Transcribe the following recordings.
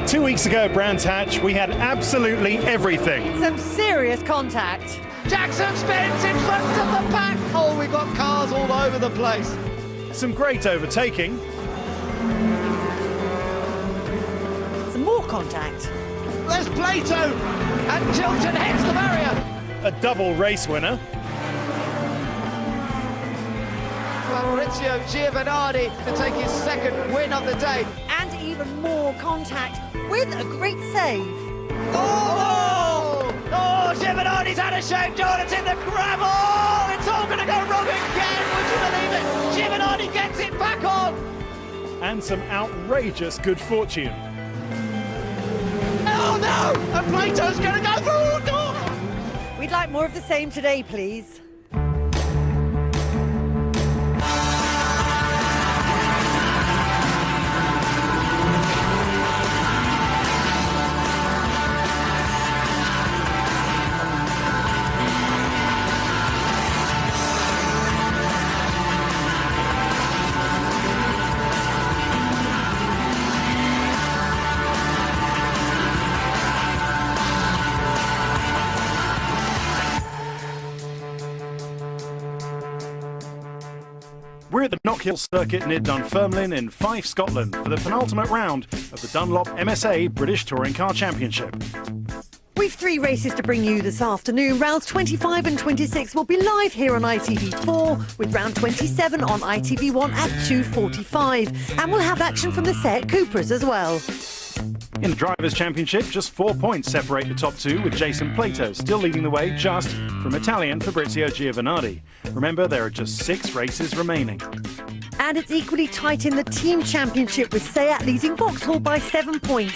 2 weeks ago at Brands Hatch, we had absolutely everything. Some serious contact. Jackson spins in front of the pack. Oh, we've got cars all over the place. Some great overtaking. Some more contact. There's Plato, and Chilton hits the barrier. A double race winner. Maurizio Giovanardi to take his second win of the day. And even more contact with a great save. Oh, Giovanardi's out of shape. Jordan's in the gravel. It's all going to go wrong again. Would you believe it? Giovanardi gets it back on. And some outrageous good fortune. Oh no! And Plato's going to go through. Oh. We'd like more of the same today, please. We're at the Knockhill circuit near Dunfermline in Fife, Scotland for the penultimate round of the Dunlop MSA British Touring Car Championship. We've 3 races to bring you this afternoon. Rounds 25 and 26 will be live here on ITV4, with round 27 on ITV1 at 2:45. And we'll have action from the Seat Cupras as well. In the Drivers' Championship, just 4 points separate the top 2, with Jason Plato still leading the way just from Italian Fabrizio Giovanardi. Remember, there are just 6 races remaining. And it's equally tight in the Team Championship, with Seat leading Vauxhall by 7 points.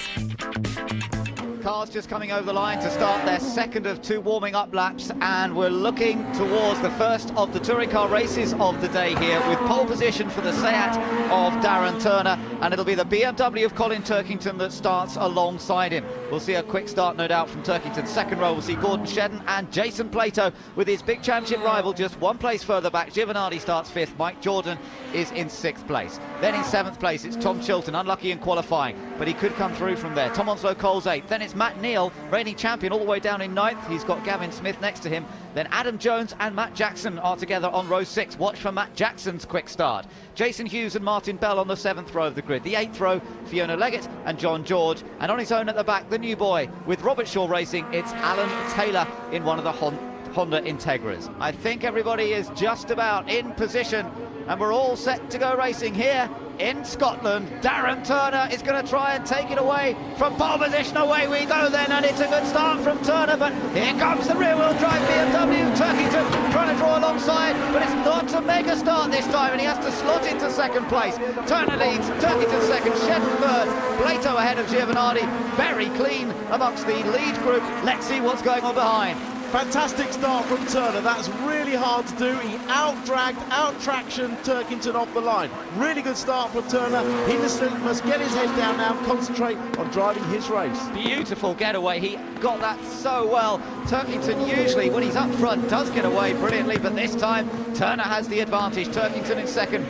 Cars just coming over the line to start their second of 2 warming-up laps, and we're looking towards the first of the touring car races of the day here, with pole position for the Seat of Darren Turner, and it'll be the BMW of Colin Turkington that starts alongside him. We'll see a quick start, no doubt, from Turkington's second row. We'll see Gordon Shedden and Jason Plato with his big championship rival just 1 place further back. Giovanardi starts 5th, Mike Jordan is in 6th place. Then in 7th place, it's Tom Chilton, unlucky in qualifying, but he could come through from there. Tom Onslow-Cole's 8th, then it's Matt Neal, reigning champion, all the way down in 9th. He's got Gavin Smith next to him. Then Adam Jones and Matt Jackson are together on row 6. Watch for Matt Jackson's quick start. Jason Hughes and Martin Bell on the 7th row of the grid. The 8th row, Fiona Leggett and John George. And on his own at the back, the new boy with Robert Shaw Racing, it's Alan Taylor in one of the Honda Integras. I think everybody is just about in position, and we're all set to go racing here in Scotland. Darren Turner is going to try and take it away from pole position. Away we go then, and it's a good start from Turner, but here comes the rear-wheel drive BMW. Turkington trying to draw alongside, but it's not a mega start this time, and he has to slot into 2nd place. Turner leads, Turkington 2nd, Shedden 3rd, Plato ahead of Giovanardi. Very clean amongst the lead group. Let's see what's going on behind. Fantastic start from Turner. That's really hard to do. He out-traction Turkington off the line. Really good start from Turner. He just must get his head down now and concentrate on driving his race. Beautiful getaway. He got that so well. Turkington usually, when he's up front, does get away brilliantly, but this time Turner has the advantage. Turkington in 2nd.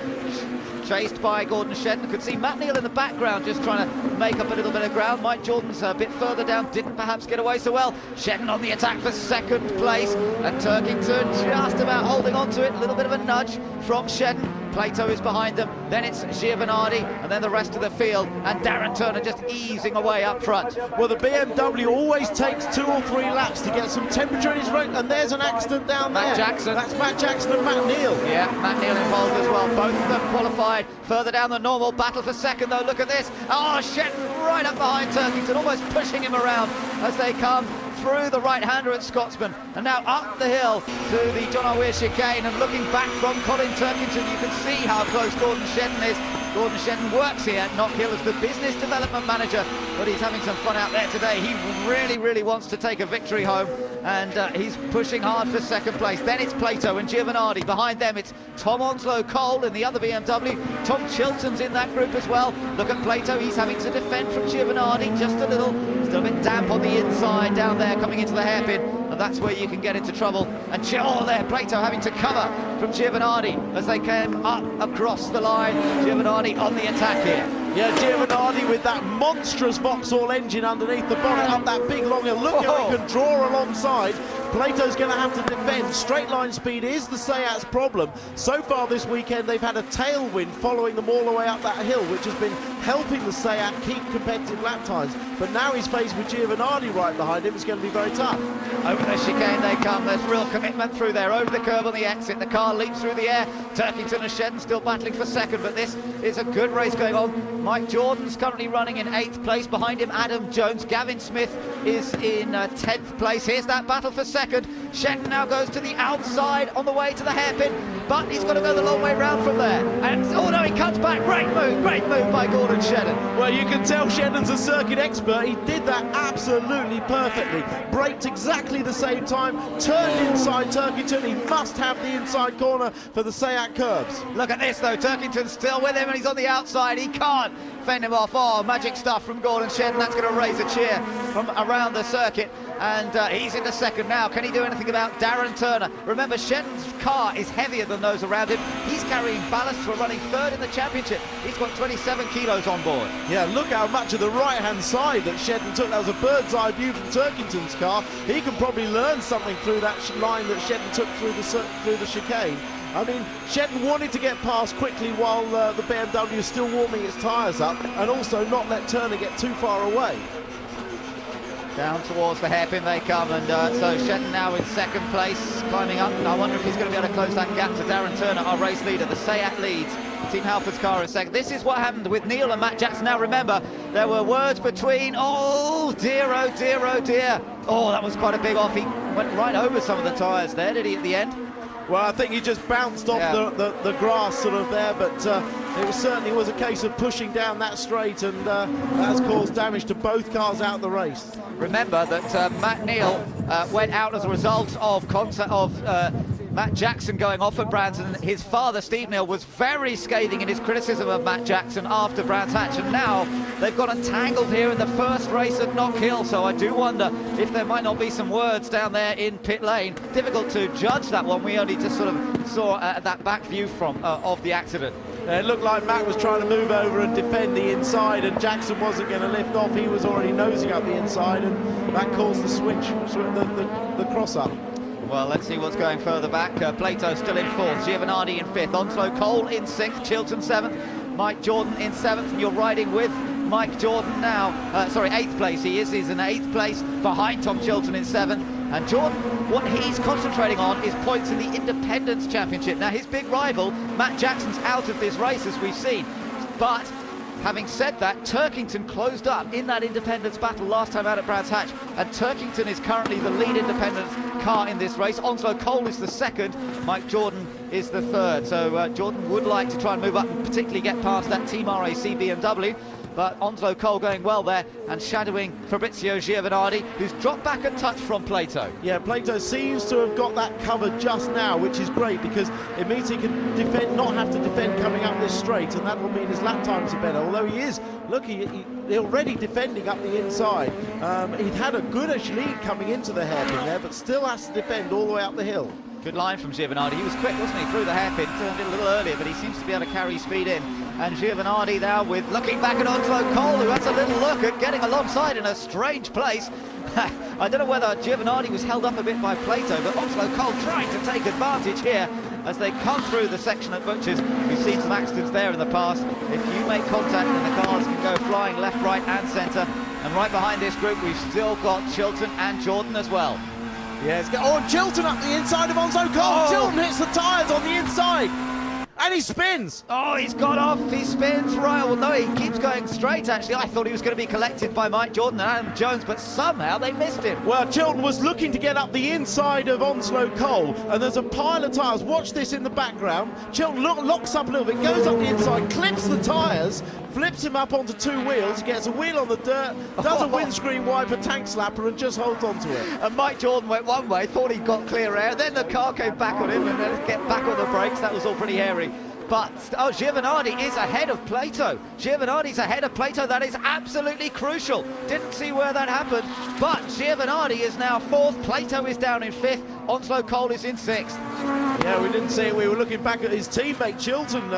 Chased by Gordon Shedden. Could see Matt Neal in the background just trying to make up a little bit of ground. Mike Jordan's a bit further down, didn't perhaps get away so well. Shedden on the attack for 2nd place, and Turkington just about holding on to it. A little bit of a nudge from Shedden. Plato is behind them, then it's Giovanardi, and then the rest of the field, and Darren Turner just easing away up front. Well, the BMW always takes 2 or 3 laps to get some temperature in his race, and there's an accident down there. Matt Jackson. That's Matt Jackson and Matt Neal. Yeah, Matt Neal involved as well. Both of them qualified further down the normal. Battle for 2nd though, look at this. Oh, Shedden right up behind Turkington, almost pushing him around as they come through the right-hander at Scotsman, and now up the hill to the John O'Weir chicane, and looking back from Colin Turkington, you can see how close Gordon Shedden is. Gordon Shedden works here at Knockhill as the business development manager, but he's having some fun out there today. He really wants to take a victory home, and he's pushing hard for 2nd place. Then it's Plato and Giovanardi. Behind them it's Tom Onslow-Cole in the other BMW. Tom Chilton's in that group as well. Look at Plato, he's having to defend from Giovanardi just a little. Still a bit damp on the inside down there coming into the hairpin, and that's where you can get into trouble. And there, Plato having to cover from Giovanardi as they came up across the line. Giovanardi on the attack here. Yeah, Giovanardi with that monstrous Vauxhall engine underneath the bonnet, up that big long hill. Look how he can draw alongside. Plato's going to have to defend. Straight line speed is the Seat's problem. So far this weekend, they've had a tailwind following them all the way up that hill, which has been helping the Seat keep competitive lap times. But now he's faced with Giovanardi right behind him. It's going to be very tough. Over the chicane they come. There's real commitment through there. Over the curve on the exit. The car leaps through the air. Turkington and Shedden still battling for second, but this is a good race going on. Mike Jordan's currently running in 8th place. Behind him, Adam Jones. Gavin Smith is in 10th place. Here's that battle for second. Shedden now goes to the outside on the way to the hairpin, but he's got to go the long way round from there. And oh no, he cuts back. Great move by Gordon Shedden. Well, you can tell Shedden's a circuit expert. He did that absolutely perfectly. Braked exactly the same time, turned inside Turkington. He must have the inside corner for the Seat curbs. Look at this though, Turkington's still with him and he's on the outside. He can't fend him off. Oh, magic stuff from Gordon Shedden. That's going to raise a cheer from around the circuit. And he's into second now. Can he do anything about Darren Turner? Remember, Shedden's car is heavier than those around him. He's carrying ballast for running third in the championship. He's got 27 kilos on board. Yeah, look how much of the right-hand side that Shedden took. That was a bird's eye view from Turkington's car. He can probably learn something through that line that Shedden took through the chicane. I mean, Shedden wanted to get past quickly while the BMW is still warming its tyres up, and also not let Turner get too far away. Down towards the hairpin they come, and so Shedden now in second place, climbing up. I wonder if he's going to be able to close that gap to Darren Turner, our race leader. The Seat leads. Team Halford's car in second. This is what happened with Neil and Matt Jackson. Now remember, there were words between. Oh dear, oh dear, oh dear. Oh, that was quite a big off. He went right over some of the tyres there, did he, at the end? Well, I think he just bounced off the grass sort of there, but it certainly was a case of pushing down that straight, and that's caused damage to both cars out the race. Remember that Matt Neal went out as a result of Matt Jackson going off at Brands, and his father, Steve Neal, was very scathing in his criticism of Matt Jackson after Brands Hatch, and now they've got entangled here in the first race at Knockhill, so I do wonder if there might not be some words down there in pit lane. Difficult to judge that one. We only just sort of saw that back view from of the accident. It looked like Matt was trying to move over and defend the inside, and Jackson wasn't going to lift off. He was already nosing up the inside, and that caused the switch, the cross-up. Well, let's see what's going further back. Plato still in 4th, Giovanardi in 5th, Onslow Cole in 6th, Chilton 7th, Mike Jordan in 7th, and you're riding with Mike Jordan now. 8th place he is. He's in 8th place behind Tom Chilton in 7th. And Jordan, what he's concentrating on is points in the Independence Championship. Now, his big rival, Matt Jackson's out of this race, as we've seen. But having said that, Turkington closed up in that Independence battle last time out at Brands Hatch, and Turkington is currently the lead Independence car in this race. Onslow Cole is the 2nd, Mike Jordan is the 3rd. So Jordan would like to try and move up and particularly get past that Team RAC BMW. But Onslow Cole going well there and shadowing Fabrizio Giovanardi, who's dropped back a touch from Plato. Yeah, Plato seems to have got that covered just now, which is great because it means he can defend, not have to defend coming up this straight, and that will mean his lap times are better. Although he is, look, he's already defending up the inside. He'd had a goodish lead coming into the hairpin there, but still has to defend all the way up the hill. Good line from Giovanardi. He was quick, wasn't he, through the hairpin, turned it a little earlier, but he seems to be able to carry speed in. And Giovanardi now with looking back at Onslow Cole, who has a little look at getting alongside in a strange place. I don't know whether Giovanardi was held up a bit by Plato, but Onslow Cole trying to take advantage here as they come through the section at Butchers. We've seen some accidents there in the past. If you make contact, then the cars can go flying left, right and centre. And right behind this group, we've still got Chilton and Jordan as well. Yes, and Chilton up the inside of Onslow Cole. Oh. Chilton hits the tyres on the inside. And he spins. Oh, he's got off. He spins right. Well, no, he keeps going straight, actually. I thought he was going to be collected by Mike Jordan and Adam Jones, but somehow they missed him. Well, Chilton was looking to get up the inside of Onslow Cole, and there's a pile of tyres. Watch this in the background. Chilton locks up a little bit, goes up the inside, clips the tyres, flips him up onto 2 wheels, gets a wheel on the dirt, does a windscreen wiper tank slapper, and just holds onto it. And Mike Jordan went one way, thought he got clear air, then the car came back on him, and then get back on the brakes. That was all pretty hairy. but oh, Giovanardi is ahead of Plato. Giovanardi's ahead of Plato. That is absolutely crucial. Didn't see where that happened, but Giovanardi is now 4th. Plato is down in 5th. Onslow Cole is in 6th. Yeah, we didn't see it. We were looking back at his teammate Chilton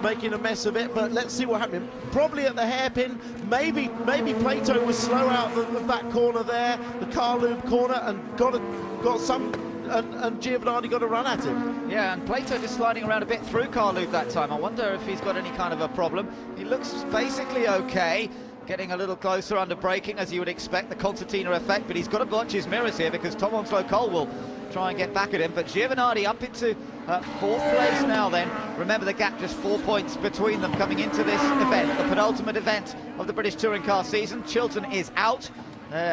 making a mess of it, but let's see what happened. Probably at the hairpin. Maybe Plato was slow out of that corner there, the car loop corner, and got some. And Giovanardi got a run at him. Yeah, and Plato just sliding around a bit through car loop that time. I wonder if he's got any kind of a problem. He looks basically okay. Getting a little closer under braking, as you would expect, the concertina effect, but he's got to watch his mirrors here because Tom Onslow Cole will try and get back at him. But Giovanardi up into 4th place now then. Remember the gap, just 4 points between them coming into this event, the penultimate event of the British Touring Car season. Chilton is out.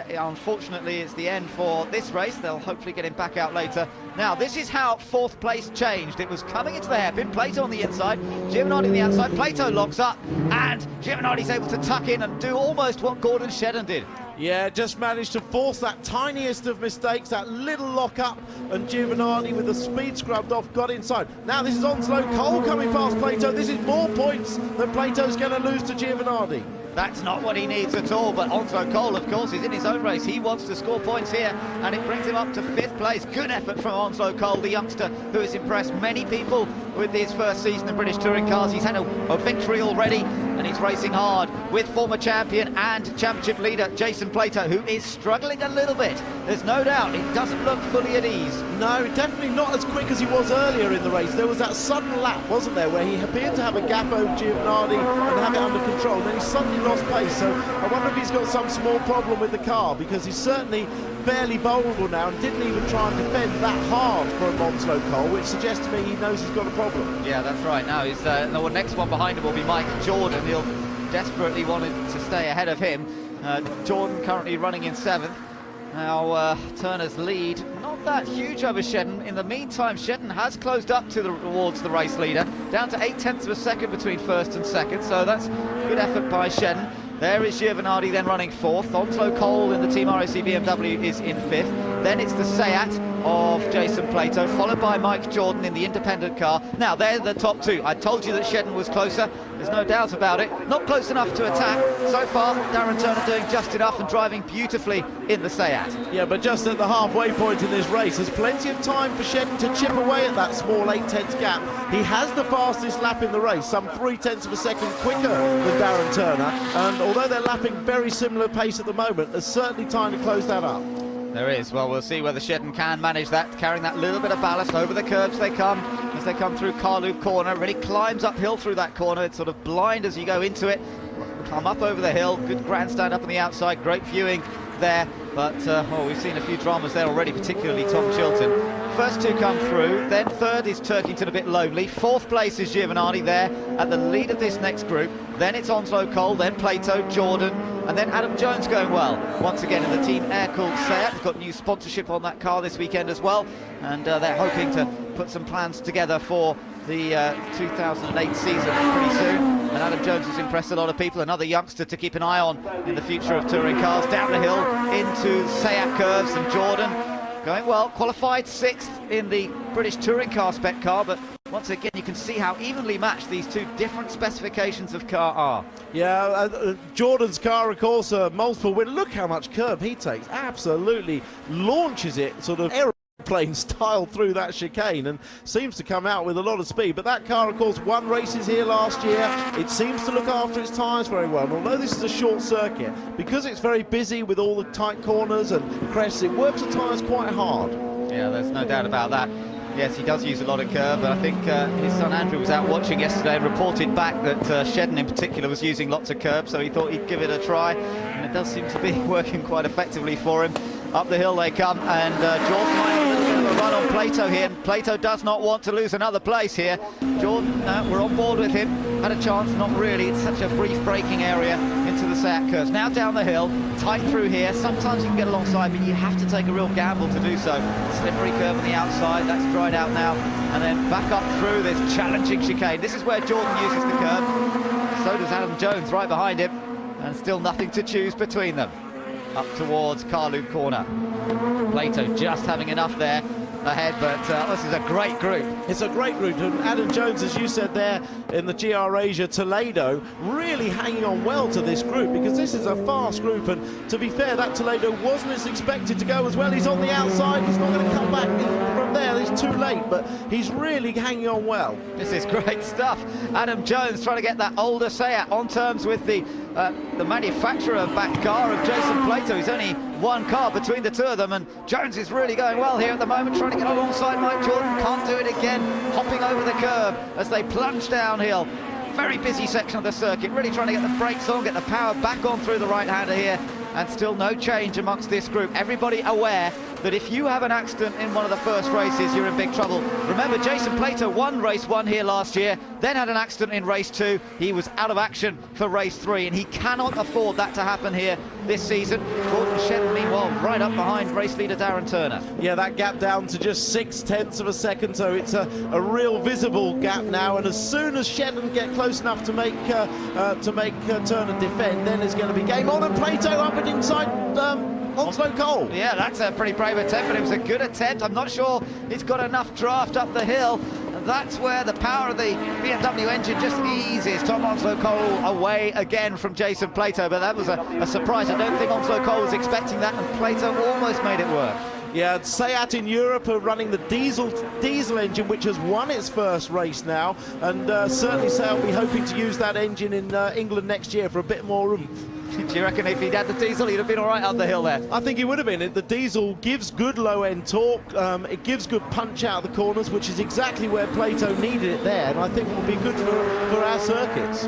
Unfortunately, it's the end for this race. They'll hopefully get him back out later. Now, this is how 4th place changed. It was coming into the hairpin, Plato on the inside, Giovanardi on the outside. Plato locks up, and Giovanardi's able to tuck in and do almost what Gordon Shedden did. Yeah, just managed to force that tiniest of mistakes, that little lock-up, and Giovanardi, with the speed scrubbed off, got inside. Now this is Onslow Cole coming past Plato. This is more points than Plato's going to lose to Giovanardi. That's not what he needs at all, but Onslow Cole, of course, is in his own race. He wants to score points here, and it brings him up to 5th place. Good effort from Onslow Cole, the youngster who has impressed many people with his first season in British Touring Cars. He's had a victory already, and he's racing hard with former champion and championship leader Jason Plato, who is struggling a little bit. There's no doubt he doesn't look fully at ease. No, definitely not as quick as he was earlier in the race. There was that sudden lap, wasn't there, where he appeared to have a gap over Giovanardi and have it under control, and then he suddenly lost pace. So I wonder if he's got some small problem with the car, because he's certainly fairly vulnerable now and didn't even try and defend that hard from Onslow Cole, which suggests to me he knows he's got a problem. Yeah, that's right. Now he's the next one behind him will be Mike Jordan. He'll desperately wanted to stay ahead of him. Jordan currently running in 7th. Now Turner's lead, not that huge over Shedden. In the meantime, Shedden has closed up towards the race leader, down to 0.8 of a second between 1st and 2nd, so that's good effort by Shedden. There is Giovanardi then running 4th. Onslow Cole in the Team RAC BMW is in 5th. Then it's the Seat of Jason Plato, followed by Mike Jordan in the independent car. Now, they're the top 2. I told you that Shedden was closer. There's no doubt about it. Not close enough to attack. So far, Darren Turner doing just enough and driving beautifully in the Seat. Yeah, but just at the halfway point in this race, there's plenty of time for Shedden to chip away at that small 0.8 gap. He has the fastest lap in the race, some 0.3 of a second quicker than Darren Turner. And although they're lapping very similar pace at the moment, there's certainly time to close that up. There is. Well, we'll see whether Shedden can manage that, carrying that little bit of ballast over the curbs they come, as they come through Car Loop corner. Really climbs uphill through that corner. It's sort of blind as you go into it. Come up over the hill. Good grandstand up on the outside. Great viewing there. But, we've seen a few dramas there already, particularly Tom Chilton. First 2 come through, then 3rd is Turkington, a bit lonely. 4th place is Giovanardi there at the lead of this next group. Then it's Onslow Cole, then Plato, Jordan, and then Adam Jones going well. Once again in the Team Air-Cooled Seat. They've got new sponsorship on that car this weekend as well, and they're hoping to put some plans together for the 2008 season pretty soon. And Adam Jones has impressed a lot of people, another youngster to keep an eye on in the future of touring cars. Down the hill into Seat curves, and Jordan going well, qualified 6th in the British Touring Car spec car, but once again you can see how evenly matched these 2 different specifications of car are. Yeah, Jordan's car, of course, multiple win. Look how much curb he takes, absolutely launches it sort of aeroplane style through that chicane, and seems to come out with a lot of speed. But that car, of course, won races here last year. It seems to look after its tyres very well, and although this is a short circuit, because it's very busy with all the tight corners and crests, it works the tyres quite hard. Yeah, there's no doubt about that. Yes, he does use a lot of curb, but I think his son Andrew was out watching yesterday and reported back that Shedden in particular was using lots of curb, so he thought he'd give it a try, and it does seem to be working quite effectively for him. Up the hill they come, and Jordan might have a little bit of a run on Plato here, and Plato does not want to lose another place here. Jordan, we're on board with him, had a chance, not really, it's such a brief braking area into the Seat curves. Now down the hill, tight through here, sometimes you can get alongside, but you have to take a real gamble to do so. Slippery curve on the outside, that's dried out now, and then back up through this challenging chicane. This is where Jordan uses the curb, so does Adam Jones right behind him, and still nothing to choose between them. Up towards Car Loop corner. Plato just having enough there. ahead, but this is a great group. It's a great group, and Adam Jones, as you said there in the GR Asia Toledo, really hanging on well to this group, because this is a fast group, and to be fair, that Toledo wasn't as expected to go as well. He's on the outside, he's not going to come back from there, it's too late, but he's really hanging on well. This is great stuff. Adam Jones trying to get that older Seat on terms with the manufacturer-backed car of Jason Plato. He's only one car between the two of them, and Jones is really going well here at the moment, trying to get alongside Mike Jordan. Can't do it again, hopping over the curb as they plunge downhill. Very busy section of the circuit, really trying to get the brakes on, get the power back on through the right-hander here, and still no change amongst this group. Everybody aware that if you have an accident in one of the first races, you're in big trouble. Remember, Jason Plato won race 1 here last year, then had an accident in race 2. He was out of action for race 3, and he cannot afford that to happen here this season. Gordon Shedden, meanwhile, right up behind race leader Darren Turner. Yeah, that gap down to just 0.6 of a second, so it's a real visible gap now, and as soon as Shedden get close enough to make Turner defend, then it's going to be game on, and Plato up and inside Onslow Cole. Yeah, that's a pretty brave attempt, but it was a good attempt. I'm not sure he's got enough draft up the hill. And that's where the power of the BMW engine just eases Tom Onslow Cole away again from Jason Plato. But that was a surprise. I don't think Onslow Cole was expecting that, and Plato almost made it work. Yeah, Seat in Europe are running the diesel engine, which has won its first race now, and certainly Seat will be hoping to use that engine in England next year for a bit more oomph. Do you reckon if he'd had the diesel, he'd have been all right up the hill there? I think he would have been. The diesel gives good low-end torque, it gives good punch out of the corners, which is exactly where Plato needed it there, and I think it will be good for our circuits.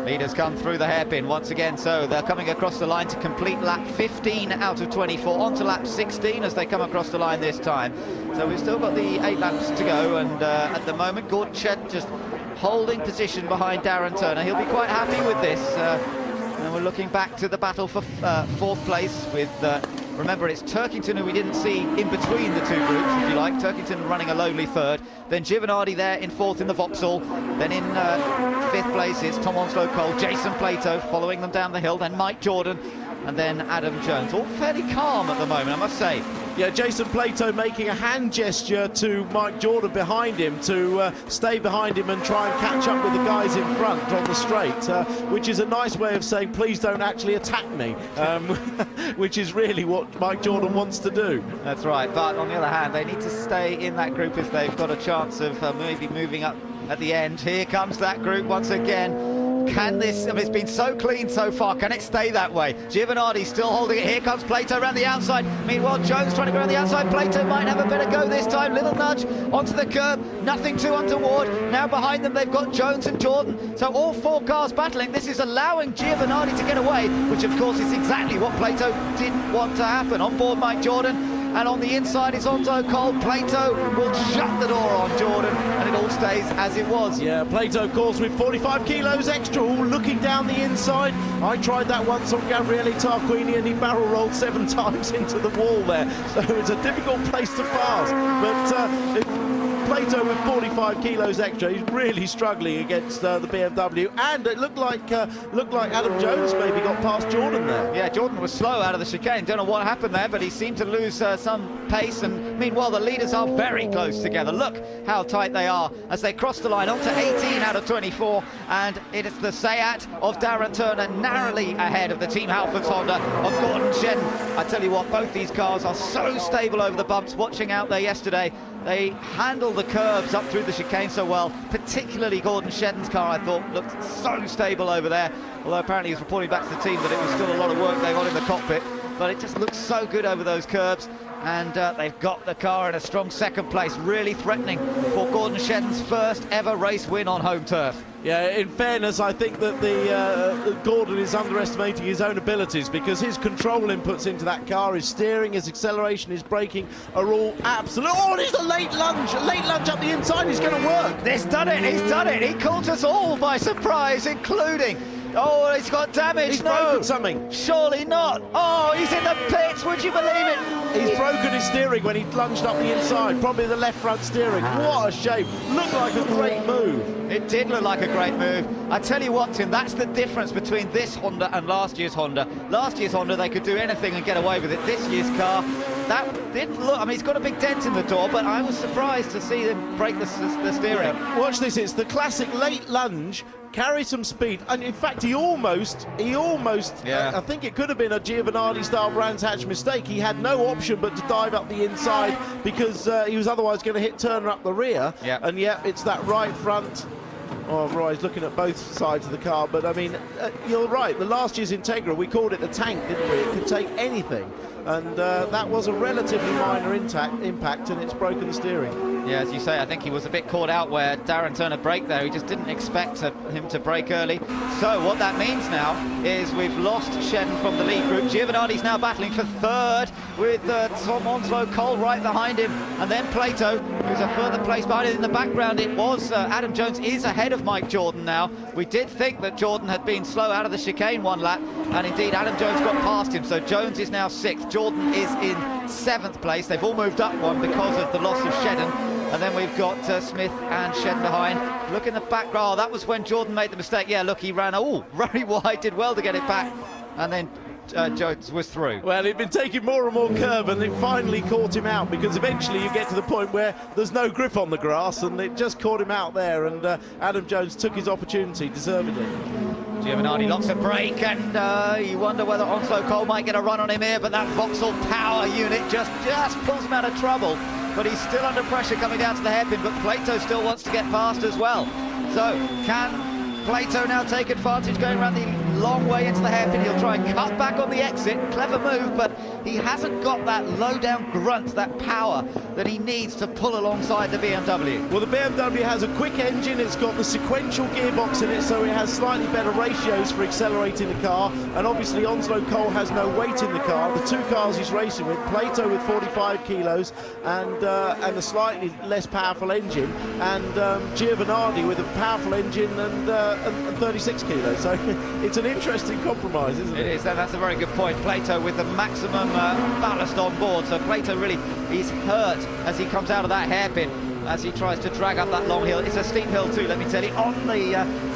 Leaders come through the hairpin once again, so they're coming across the line to complete lap 15 out of 24, on to lap 16 as they come across the line this time. So we've still got the 8 laps to go, and at the moment Gordon Shedden just holding position behind Darren Turner. He'll be quite happy with this. And we're looking back to the battle for 4th place with, remember, it's Turkington who we didn't see in between the two groups, if you like. Turkington running a lowly 3rd, then Giovanardi there in 4th in the Vauxhall, then in 5th place is Tom Onslow Cole, Jason Plato following them down the hill, then Mike Jordan, and then Adam Jones. All fairly calm at the moment, I must say. Yeah, Jason Plato making a hand gesture to Mike Jordan behind him to stay behind him and try and catch up with the guys in front on the straight, which is a nice way of saying, please don't actually attack me, which is really what Mike Jordan wants to do. That's right, but on the other hand, they need to stay in that group if they've got a chance of maybe moving up at the end. Here comes that group once again. Can this, I mean, it's been so clean so far, can it stay that way? Giovanardi still holding it. Here comes Plato around the outside. Meanwhile, Jones trying to go around the outside. Plato might have a better go this time. Little nudge onto the curb, nothing too untoward. Now behind them they've got Jones and Jordan. So all 4 cars battling. This is allowing Giovanardi to get away, which of course is exactly what Plato didn't want to happen. On board Mike Jordan. And on the inside is Onslow Cole. Plato will shut the door on Jordan, and it all stays as it was. Yeah, Plato, of course, with 45 kilos extra, all looking down the inside. I tried that once on Gabriele Tarquini, and he barrel rolled 7 times into the wall there. So it's a difficult place to pass. But Plato with 45 kilos extra, he's really struggling against the BMW, and it looked like Adam Jones maybe got past Jordan there. Yeah, Jordan was slow out of the chicane. Don't know what happened there, but he seemed to lose some pace, and meanwhile the leaders are very close together. Look how tight they are as they cross the line on to 18 out of 24, and it is the Seat of Darren Turner narrowly ahead of the Team Halfords Honda of Gordon Shedden. I tell you what, both these cars are so stable over the bumps. Watching out there yesterday, they handle the curbs up through the chicane so well, particularly Gordon Shedden's car, I thought, looked so stable over there, although apparently he's reporting back to the team that it was still a lot of work they got in the cockpit, but it just looks so good over those curbs, and they've got the car in a strong 2nd place, really threatening for Gordon Shedden's first ever race win on home turf. Yeah, in fairness, I think that Gordon is underestimating his own abilities, because his control inputs into that car, his steering, his acceleration, his braking are all absolute. Oh, there's a late lunge up the inside. He's going to work. He's done it. He caught us all by surprise, including Oh, he's got damage. He's no, broken something. Surely not. Oh, he's in the pits. Would you believe it? He's broken his steering when he lunged up the inside, probably the left front steering. What a shape. Looked like a great move. It did look like a great move. I tell you what, Tim, that's the difference between this Honda and last year's Honda. Last year's Honda, they could do anything and get away with it. This year's car, that didn't look... I mean, he's got a big dent in the door, but I was surprised to see them break the steering. Yeah. Watch this. It's the classic late lunge, carry some speed, and in fact he almost yeah. I think it could have been a Giovanardi style Brands Hatch mistake. He had no option but to dive up the inside because he was otherwise going to hit Turner up the rear. Yeah. And yet it's that right front. Oh, Roy's looking at both sides of the car, but I mean, you're right. The last year's Integra, we called it the tank, didn't we? It could take anything, and that was a relatively minor impact, and it's broken the steering. Yeah, as you say, I think he was a bit caught out where Darren Turner braked there. He just didn't expect him to brake early. So what that means now is we've lost Shedden from the lead group. Giovanardi's now battling for third with Tom Onslow Cole right behind him, and then Plato, who's a further place behind it. In the background, it was Adam Jones is ahead of Mike Jordan now. We did think that Jordan had been slow out of the chicane one lap, and indeed Adam Jones got past him. So Jones is now 6th. Jordan is in 7th place. They've all moved up one because of the loss of Shedden. And then we've got Smith and Shedden behind. Look in the back. Oh, that was when Jordan made the mistake. Yeah, look, he ran very wide, did well to get it back, and then Jones was through. Well, he'd been taking more and more curve, and it finally caught him out, because eventually you get to the point where there's no grip on the grass, and it just caught him out there, and Adam Jones took his opportunity deservedly. Giovanardi locks a brake, and you wonder whether Onslow Cole might get a run on him here, but that Vauxhall power unit just pulls him out of trouble. But he's still under pressure coming down to the hairpin, but Plato still wants to get past as well. So can Plato now take advantage going around the long way into the hairpin? He'll try and cut back on the exit. Clever move, but he hasn't got that low down grunt, that power that he needs to pull alongside the BMW. Well, the BMW has a quick engine, it's got the sequential gearbox in it, so it has slightly better ratios for accelerating the car, and obviously Onslow Cole has no weight in the car. The two cars he's racing with, Plato with 45 kilos and a slightly less powerful engine, and Giovanardi with a powerful engine and 36 kilos. So it's an interesting compromise, isn't it? It is, and that's a very good point. Plato with the maximum ballast on board, so Plato really, he's hurt as he comes out of that hairpin, as he tries to drag up that long hill. It's a steep hill too, let me tell you, on the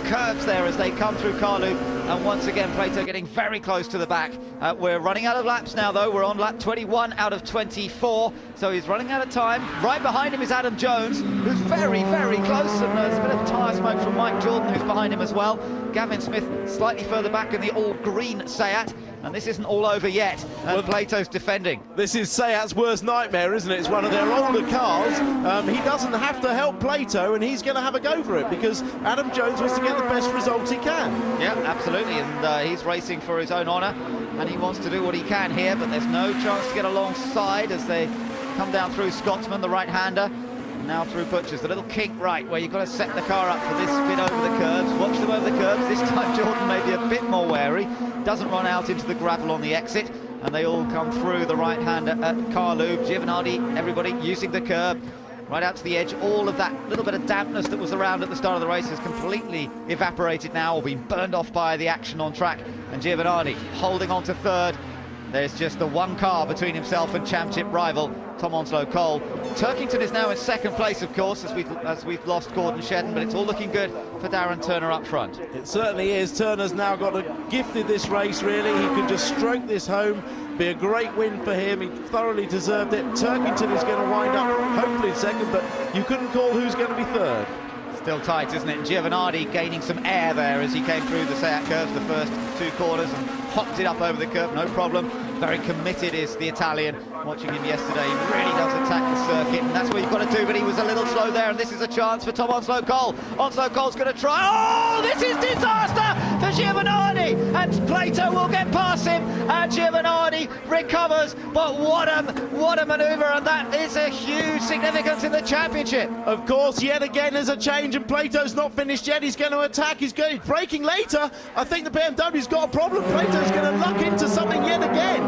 curbs there as they come through Carloop, and once again Plato getting very close to the back. We're running out of laps now though. We're on lap 21 out of 24, so he's running out of time. Right behind him is Adam Jones, who's very, very close, and there's a bit of tyre smoke from Mike Jordan, who's behind him as well. Gavin Smith slightly further back in the all-green Seat, and this isn't all over yet, and Plato's defending. This is Seat's worst nightmare, isn't it? It's one of their older cars. He doesn't have to help Plato, and he's going to have a go for it, because Adam Jones wants to get the best results he can. Yeah, absolutely, and he's racing for his own honour, and he wants to do what he can here, but there's no chance to get alongside as they come down through Scotsman, the right-hander, now through Butchers, the little kink right where you've got to set the car up for this spin over the curbs. Watch them over the curbs. This time Jordan may be a bit more wary, doesn't run out into the gravel on the exit, and they all come through the right-hander at Carloop. Giovanardi, everybody using the curb right out to the edge. All of that little bit of dampness that was around at the start of the race has completely evaporated now, or been burned off by the action on track, and Giovanardi holding on to third. There's just the one car between himself and championship rival Tom Onslow Cole. Turkington is now in second place, of course, as we've lost Gordon Shedden, but it's all looking good for Darren Turner up front. It certainly is. Turner's now gifted this race, really. He could just stroke this home. Be a great win for him. He thoroughly deserved it. Turkington is going to wind up hopefully in second, but you couldn't call who's going to be third. Still tight, isn't it? Giovanardi gaining some air there as he came through the Seat curves, the first two corners, and hopped it up over the curve, no problem. Very committed is the Italian. Watching him yesterday, he really does attack the circuit, and that's what you've got to do, but he was a little slow there, and this is a chance for Tom Onslow Cole. Onslow Cole's going to try. Oh, this is disaster for Giovanardi, and Plato will get past him, and Giovanardi recovers, but what a manoeuvre, and that is a huge significance in the championship. Of course, yet again there's a change, and Plato's not finished yet. He's going to attack. He's braking later. I think the BMW's got a problem. Plato's going to luck into something yet again.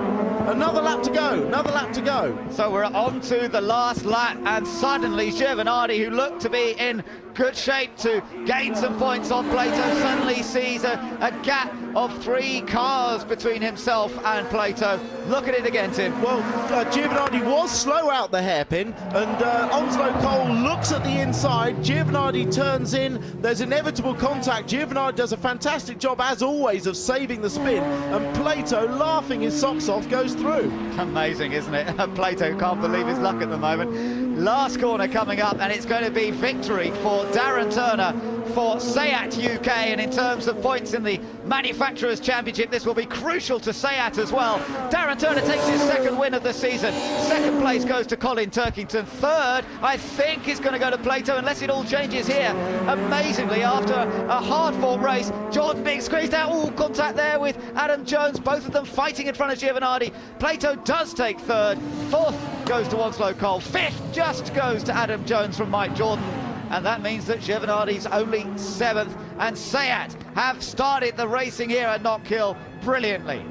Another lap to go, another lap to go. So we're on to the last lap, and suddenly Giovanardi, who looked to be in good shape to gain some points on Plato. Suddenly sees a gap of 3 cars between himself and Plato. Look at it again, Tim. Well, Giovanardi was slow out the hairpin, and Onslow Cole looks at the inside. Giovanardi turns in. There's inevitable contact. Giovanardi does a fantastic job, as always, of saving the spin, and Plato, laughing his socks off, goes through. Amazing, isn't it? Plato can't believe his luck at the moment. Last corner coming up, and it's going to be victory for Darren Turner for SEAT UK, and in terms of points in the Manufacturers' Championship, this will be crucial to SEAT as well. Darren Turner takes his 2nd win of the season. 2nd place goes to Colin Turkington. 3rd, I think, is going to go to Plato, unless it all changes here. Amazingly, after a hard-fought race, Jordan Biggs squeezed out. All contact there with Adam Jones, both of them fighting in front of Giovanardi. Plato does take 3rd. 4th goes to Onslow Cole. 5th just goes to Adam Jones from Mike Jordan. And that means that Giovanardi's only 7th, and SEAT have started the racing here at Knockhill brilliantly.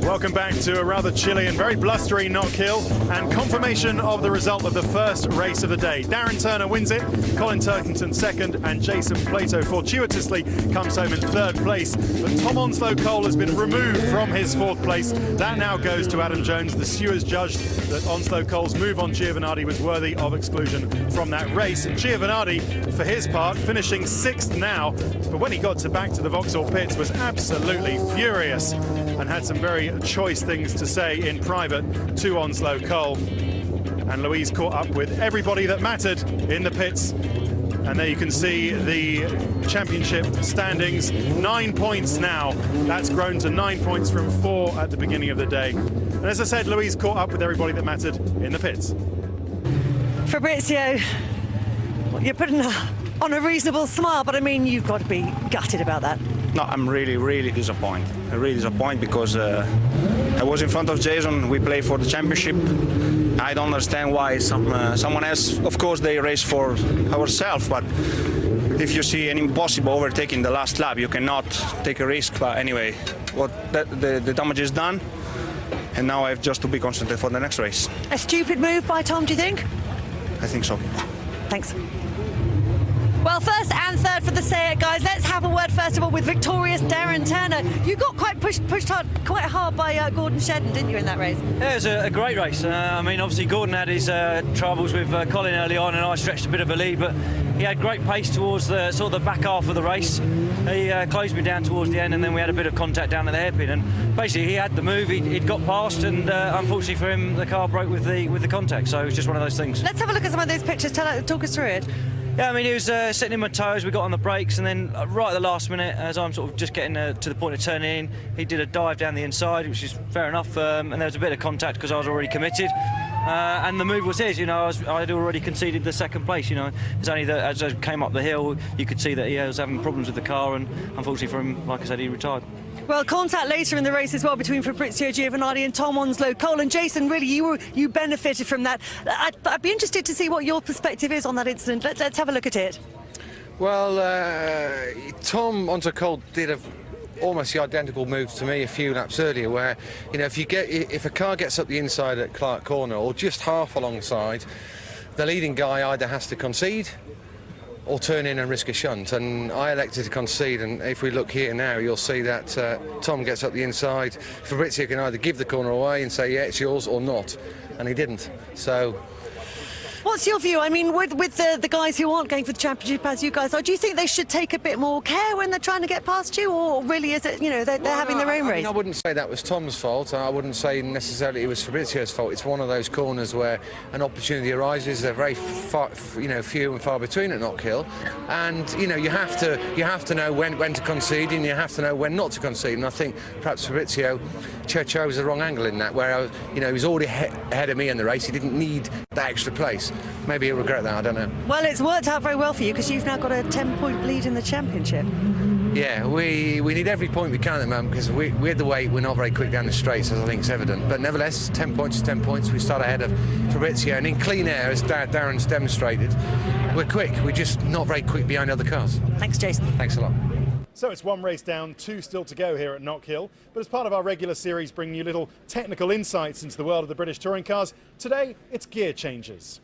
Welcome back to a rather chilly and very blustery Knockhill, and confirmation of the result of the first race of the day. Darren Turner wins it, Colin Turkington 2nd, and Jason Plato fortuitously comes home in 3rd place. But Tom Onslow Cole has been removed from his 4th place. That now goes to Adam Jones. The stewards judged that Onslow Cole's move on Giovanardi was worthy of exclusion from that race. And Giovanardi, for his part, finishing 6th now, but when he got back to the Vauxhall pits, was absolutely furious and had some very choice things to say in private to Onslow Cole. And Louise caught up with everybody that mattered in the pits. And there you can see the championship standings. 9 points now. That's grown to 9 points from 4 at the beginning of the day. And as I said, Louise caught up with everybody that mattered in the pits. Fabrizio, you're putting on a reasonable smile, but I mean, you've got to be gutted about that. No, I'm really disappointed. I'm really disappointed because I was in front of Jason. We played for the championship. I don't understand why someone else. Of course, they race for ourselves, but if you see an impossible overtaking the last lap, you cannot take a risk. But anyway, the damage is done, and now I have just to be concentrated for the next race. A stupid move by Tom, do you think? I think so. Thanks. Well, 1st and 3rd for the SEAT guys. Let's have a word first of all with victorious Darren Turner. You got quite pushed quite hard by Gordon Shedden, didn't you, in that race? Yeah, it was a great race. I mean, obviously Gordon had his troubles with Colin early on, and I stretched a bit of a lead, but he had great pace towards the sort of the back half of the race. He closed me down towards the end, and then we had a bit of contact down at the hairpin, and basically he had the move. He'd got past, and unfortunately for him, the car broke with the contact. So it was just one of those things. Let's have a look at some of those pictures. Talk us through it. Yeah, I mean, he was sitting in my toes. We got on the brakes, and then right at the last minute, as I'm sort of just getting to the point of turning in, he did a dive down the inside, which is fair enough, and there was a bit of contact because I was already committed. And the move was his, you know. I'd already conceded the 2nd place, you know. It's only that as I came up the hill, you could see that he was having problems with the car, and unfortunately for him, like I said, he retired. Well, contact later in the race as well between Fabrizio Giovanardi and Tom Onslow Cole. And Jason, really, you benefited from that. I'd be interested to see what your perspective is on that incident. Let's have a look at it. Well, Tom Onslow Cole did almost the identical move to me a few laps earlier, where, you know, if a car gets up the inside at Clark Corner or just half alongside, the leading guy either has to concede or turn in and risk a shunt, and I elected to concede. And if we look here now, you'll see that Tom gets up the inside. Fabrizio can either give the corner away and say, yeah, it's yours, or not, and he didn't. So what's your view? I mean, with the guys who aren't going for the championship as you guys are, do you think they should take a bit more care when they're trying to get past you, or really is it, you know, they're having their own race? I wouldn't say that was Tom's fault. I wouldn't say necessarily it was Fabrizio's fault. It's one of those corners where an opportunity arises. They're very far, you know, few and far between at Knockhill, and you know, you have to know when to concede, and you have to know when not to concede. And I think perhaps Fabrizio chose the wrong angle in that, where you know, he was already ahead of me in the race. He didn't need that extra place. Maybe he'll regret that, I don't know. Well, it's worked out very well for you because you've now got a 10-point lead in the championship. Yeah, we need every point we can at the moment because we're the way we're not very quick down the straights, as I think is evident. But nevertheless, 10 points is 10 points. We start ahead of Fabrizio, and in clean air, as Darren's demonstrated, we're quick. We're just not very quick behind other cars. Thanks, Jason. Thanks a lot. So it's one race down, two still to go here at Knockhill. But as part of our regular series bringing you little technical insights into the world of the British touring cars, today it's gear changes.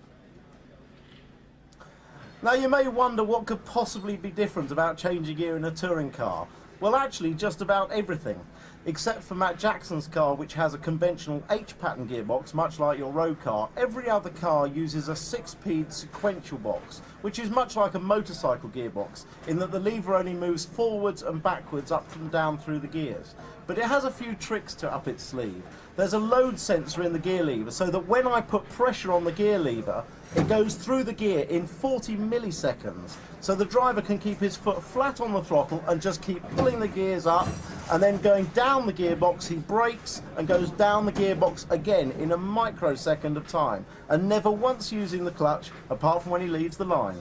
Now you may wonder what could possibly be different about changing gear in a touring car. Well, actually just about everything, except for Matt Jackson's car, which has a conventional H-pattern gearbox, much like your road car. Every other car uses a 6-speed sequential box, which is much like a motorcycle gearbox, in that the lever only moves forwards and backwards, up and down through the gears. But it has a few tricks to up its sleeve. There's a load sensor in the gear lever, so that when I put pressure on the gear lever, it goes through the gear in 40 milliseconds. So the driver can keep his foot flat on the throttle and just keep pulling the gears up, and then going down the gearbox, he brakes and goes down the gearbox again in a microsecond of time, and never once using the clutch, apart from when he leaves the line.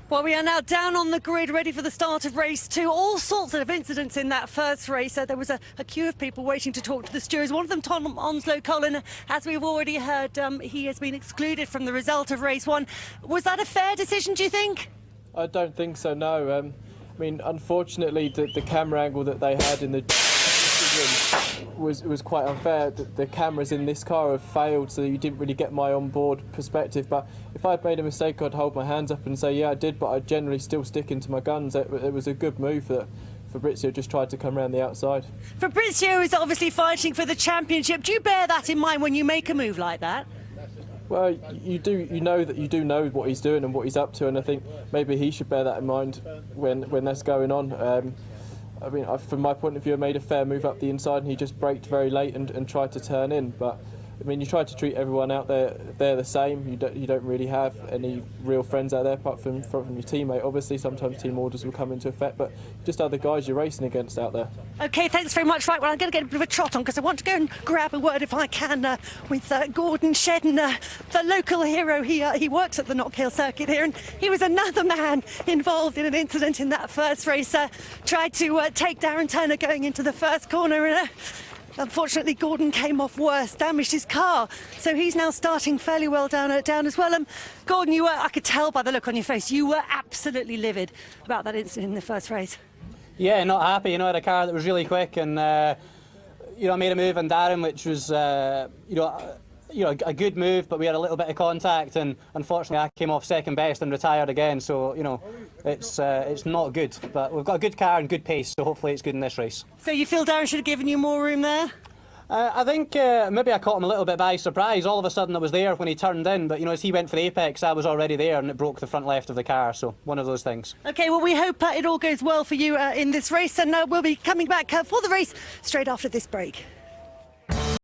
Well, we are now down on the grid, ready for the start of race 2. All sorts of incidents in that first race. There was a queue of people waiting to talk to the stewards. One of them, Tom Onslow, Colin, as we've already heard, he has been excluded from the result of race 1. Was that a fair decision, do you think? I don't think so, no. I mean, unfortunately, the camera angle that they had in the was quite unfair. The cameras in this car have failed, so you didn't really get my on-board perspective. But if I'd made a mistake, I'd hold my hands up and say, yeah, I did, but I'd generally still stick into my guns. It was a good move that Fabrizio just tried to come around the outside. Fabrizio is obviously fighting for the championship. Do you bear that in mind when you make a move like that? Well, you do know what he's doing and what he's up to, and I think maybe he should bear that in mind when that's going on. I mean, from my point of view, I made a fair move up the inside, and he just braked very late and tried to turn in. But I mean, you try to treat everyone out there, they're the same. You don't really have any real friends out there apart from your teammate. Obviously, sometimes team orders will come into effect, but just other guys you're racing against out there. OK, thanks very much. Right, well, I'm going to get a bit of a trot on because I want to go and grab a word, if I can, with Gordon Shedden, the local hero. He works at the Knockhill circuit here, and he was another man involved in an incident in that first race. Tried to take Darren Turner going into the first corner, and unfortunately, Gordon came off worse, damaged his car. So he's now starting fairly well down as well. Gordon, I could tell by the look on your face, you were absolutely livid about that incident in the first race. Yeah, not happy. I had a car that was really quick, and I made a move on Darren, which was a good move, but we had a little bit of contact, and unfortunately I came off second best and retired again. So it's not good, but we've got a good car and good pace, so hopefully it's good in this race. So you feel Darren should have given you more room there? I think maybe I caught him a little bit by surprise. All of a sudden I was there when he turned in, but as he went for the apex, I was already there, and it broke the front left of the car. So one of those things. OK, well, we hope it all goes well for you in this race, and we'll be coming back for the race straight after this break.